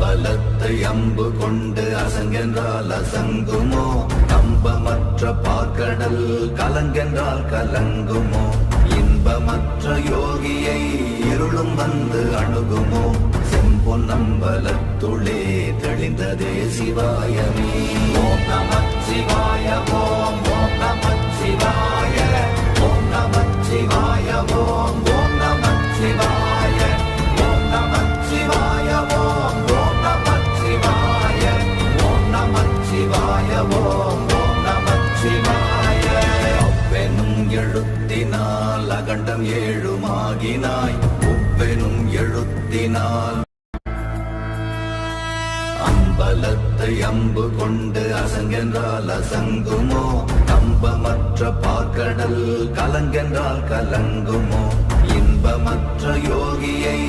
அம்பலத்தை அம்பு கொண்டு அசங்கென்றால் அசங்குமோ கம்பமற்ற பார்க்கடல் கலங்கென்றால் கலங்குமோ இன்பமற்ற யோகியை இருளும் வந்து அணுகுமோ செம்பொன்னம்பலத்துளே தெளிந்ததே சிவாயமே ஓம் நமச்சிவாய ஓம் ஓம் நமச்சிவாய ஓம் நமச்சிவாய ஓம் ஓம் நமச்சிவாய ஓம் நமச்சிவாய ஓம் ஓம் நமச்சிவாய ஓம் நமச்சிவாய ஓம் ஓம் நமச்சிவாய அவ்வெனும் எழுத்தினால் அகண்டம் ஏழுமாகினாய் உவ்வெனும் எழுத்தினால் அம்பலத்தை அம்பு கொண்டு அசங்கென்றால் அசங்குமோ கம்பமற்ற பார்க்கடல் கலங்கென்றால் கலங்குமோ இன்பமற்ற யோகியை